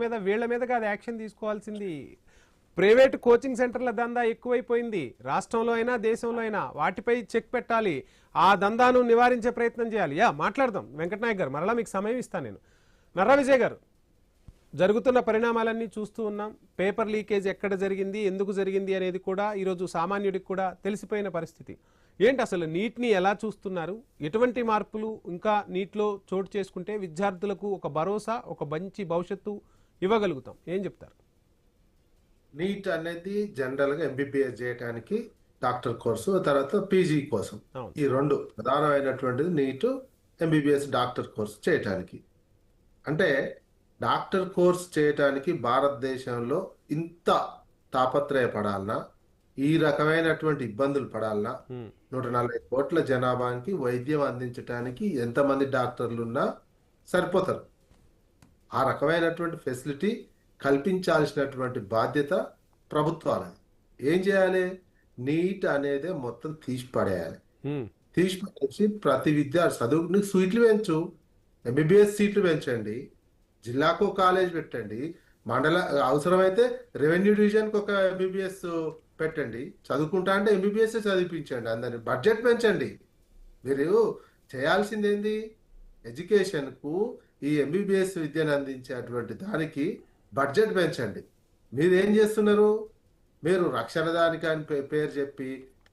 మీద వీళ్ళ మీద కాదు యాక్షన్ తీసుకోవాల్సింది. ప్రైవేట్ కోచింగ్ సెంటర్ల దందా ఎక్కువైపోయింది. రాష్ట్రంలో అయినా దేశంలో అయినా వాటిపై చెక్ పెట్టాలి. ఆ దందాను నివారించే ప్రయత్నం చేయాలి. మాట్లాడదాం వెంకటనాయక్ గారు, మరలా మీకు సమయం ఇస్తాను నేను. నర్రా విజయ్ గారు, జరుగుతున్న పరిణామాలన్నీ చూస్తూ ఉన్నాం. పేపర్ లీకేజ్ ఎక్కడ జరిగింది, ఎందుకు జరిగింది అనేది కూడా ఈరోజు సామాన్యుడికి కూడా తెలిసిపోయిన పరిస్థితి. ఏంటి అసలు నీట్ని ఎలా చూస్తున్నారు? ఎటువంటి మార్పులు ఇంకా నీట్లో చోటు చేసుకుంటే విద్యార్థులకు ఒక భరోసా, ఒక మంచి భవిష్యత్తు ఇవ్వగలుగుతాం? ఏం చెప్తారు? నీట్ అనేది జనరల్ గా ఎంబీబీఎస్ చేయడానికి డాక్టర్ కోర్సు, తర్వాత పీజీ కోసం ఈ రెండు ప్రధానమైనటువంటిది. నీట్ ఎంబీబీఎస్ డాక్టర్ కోర్సు చేయటానికి, అంటే డాక్టర్ కోర్స్ చేయటానికి భారతదేశంలో ఇంత తాపత్రయపడాలన్నా, ఈ రకమైనటువంటి ఇబ్బందులు పడాలన్నా, 140 కోట్ల జనాభాకి వైద్యం అందించడానికి ఎంతమంది డాక్టర్లు ఉన్నా సరిపోతారు. ఆ రకమైనటువంటి ఫెసిలిటీ కల్పించాల్సినటువంటి బాధ్యత ప్రభుత్వాలది. ఏం చేయాలి? నీట్ అనేది మొత్తం తీసిపడేయాలి. తీసిపడేసి ప్రతి విద్యార్థి చదువుకుని సీట్లు పెంచు, ఎంబీబీఎస్ సీట్లు పెంచండి, జిల్లాకు కాలేజ్ పెట్టండి, మండల అవసరమైతే రెవెన్యూ డివిజన్కి ఒక ఎంబీబీఎస్ పెట్టండి. చదువుకుంటా అంటే ఎంబీబీఎస్ చదివించండి. అందరినీ బడ్జెట్ పెంచండి. మీరు చేయాల్సింది ఏంది? ఎడ్యుకేషన్కు ఈ ఎంబీబీఎస్ విద్యను అందించేటువంటి దానికి బడ్జెట్ పెంచండి. మీరు ఏం చేస్తున్నారు? మీరు రక్షణ దానికి అని పేరు చెప్పి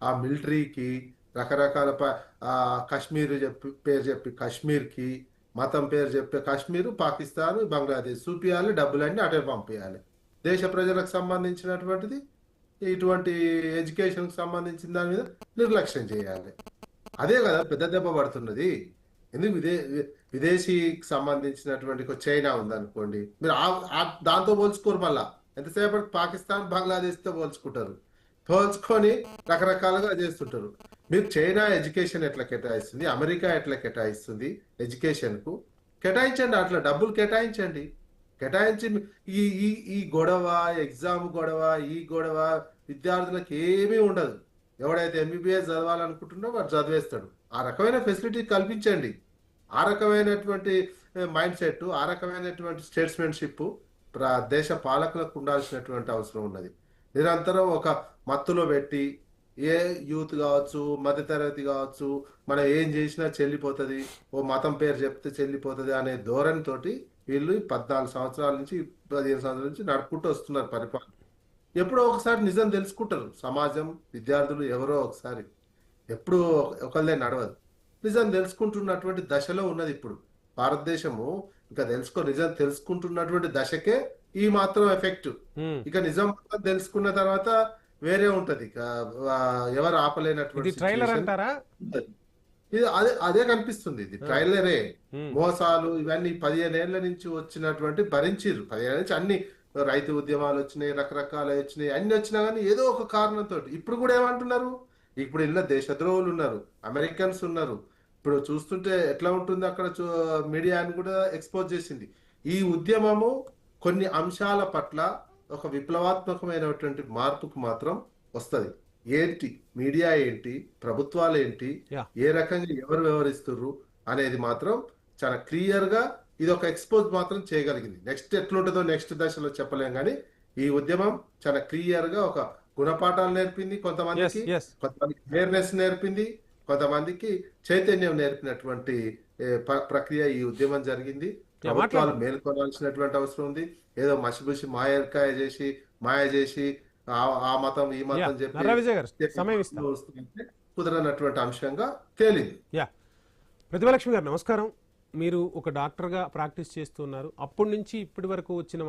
ఆ మిలిటరీకి రకరకాల కాశ్మీర్ పేరు చెప్పి కాశ్మీర్కి, మతం పేరు చెప్తే కాశ్మీరు, పాకిస్తాన్, బంగ్లాదేశ్ చూపియాలి, డబ్బులన్నీ అటే పంపించాలి. దేశ ప్రజలకు సంబంధించినటువంటిది ఇటువంటి ఎడ్యుకేషన్కి సంబంధించిన దాని మీద నిర్లక్ష్యం చేయాలి. అదే కదా పెద్ద దెబ్బ పడుతున్నది. ఎందుకు విదేశీకి సంబంధించినటువంటి చైనా ఉందనుకోండి, మీరు దాంతో పోల్చుకోరు. మళ్ళా ఎంతసేపటి పాకిస్తాన్, బంగ్లాదేశ్తో పోల్చుకుంటారు. పోల్చుకొని రకరకాలుగా చేస్తుంటారు. మీరు చైనా ఎడ్యుకేషన్ ఎట్లా కేటాయిస్తుంది, అమెరికా ఎట్లా కేటాయిస్తుంది ఎడ్యుకేషన్కు, కేటాయించండి. అట్లా డబ్బులు కేటాయించండి. కేటాయించి ఈ గొడవ, ఎగ్జామ్ గొడవ, ఈ గొడవ విద్యార్థులకు ఏమీ ఉండదు. ఎవడైతే ఎంబీబీఎస్ చదవాలనుకుంటున్నా వాడు చదివేస్తాడు. ఆ రకమైన ఫెసిలిటీ కల్పించండి. ఆ రకమైనటువంటి మైండ్ సెట్, ఆ రకమైనటువంటి స్టేట్స్మెన్షిప్ దేశ పాలకులకు ఉండాల్సినటువంటి అవసరం ఉన్నది. నిరంతరం ఒక మత్తులో పెట్టి ఏ యూత్ కావచ్చు, మధ్యతరగతి కావచ్చు, మనం ఏం చేసినా చెల్లిపోతుంది, ఓ మతం పేరు చెప్తే చెల్లిపోతుంది అనే ధోరణితోటి వీళ్ళు 14 సంవత్సరాల నుంచి 15 సంవత్సరాల నుంచి నడుపుకుంటూ వస్తున్నారు పరిపాలన. ఎప్పుడో ఒకసారి నిజం తెలుసుకుంటారు. సమాజం, విద్యార్థులు ఎవరో ఒకసారి, ఎప్పుడు ఒకళ్ళే నడవదు. నిజం తెలుసుకుంటున్నటువంటి దశలో ఉన్నది ఇప్పుడు భారతదేశము. ఇంకా నిజం తెలుసుకుంటున్నటువంటి దశకే ఈ మాత్రం ఎఫెక్ట్. ఇక నిజం తెలుసుకున్న తర్వాత వేరే ఉంటది. ఎవరు ఆపలేనటువంటి ఇది అదే కనిపిస్తుంది. ఇది ట్రైలరే. మోసాలు ఇవన్నీ 15 ఏళ్ల నుంచి వచ్చినటువంటి భరించారు. 15 ఏళ్ల నుంచి అన్ని రైతు ఉద్యమాలు వచ్చినాయి, రకరకాల వచ్చినాయి, అన్ని వచ్చినా కానీ ఏదో ఒక కారణంతో ఇప్పుడు కూడా ఏమంటున్నారు? ఇప్పుడు ఇలా దేశద్రోహులు ఉన్నారు, అమెరికన్స్ ఉన్నారు. ఇప్పుడు చూస్తుంటే ఎట్లా ఉంటుంది అక్కడ, మీడియాని కూడా ఎక్స్పోజ్ చేసింది. ఈ ఉద్యమము కొన్ని అంశాల పట్ల ఒక విప్లవాత్మకమైనటువంటి మార్పుకు మాత్రం వస్తుంది. ఏంటి మీడియా, ఏంటి ప్రభుత్వాలు, ఏంటి ఏ రకంగా ఎవరు వ్యవహరిస్తున్నారు అనేది మాత్రం చాలా క్లియర్ గా ఇది ఒక ఎక్స్పోజ్ మాత్రం చేయగలిగింది. నెక్స్ట్ ఎట్లుంటుందో నెక్స్ట్ దశలో చెప్పలేం, కానీ ఈ ఉద్యమం చాలా క్లియర్ గా ఒక గుణపాఠాలు నేర్పింది. కొంతమందికి అవేర్నెస్ నేర్పింది, కొంతమందికి చైతన్యం నేర్పినటువంటి ప్రక్రియ ఈ ఉద్యమం జరిగింది. ప్రభుత్వాలు మేల్కొనాల్సినటువంటి అవసరం ఉంది. ఏదో మసిబుసి మాయ చేసి ఆ మతం ఈ మతం చెప్పి కుదరనటువంటి అంశంగా తేలింది. ప్రతిభలక్ష్మి గారు నమస్కారం. మీరు ఒక డాక్టర్గా ప్రాక్టీస్ చేస్తున్నారు. అప్పటి నుంచి ఇప్పటి వరకు వచ్చిన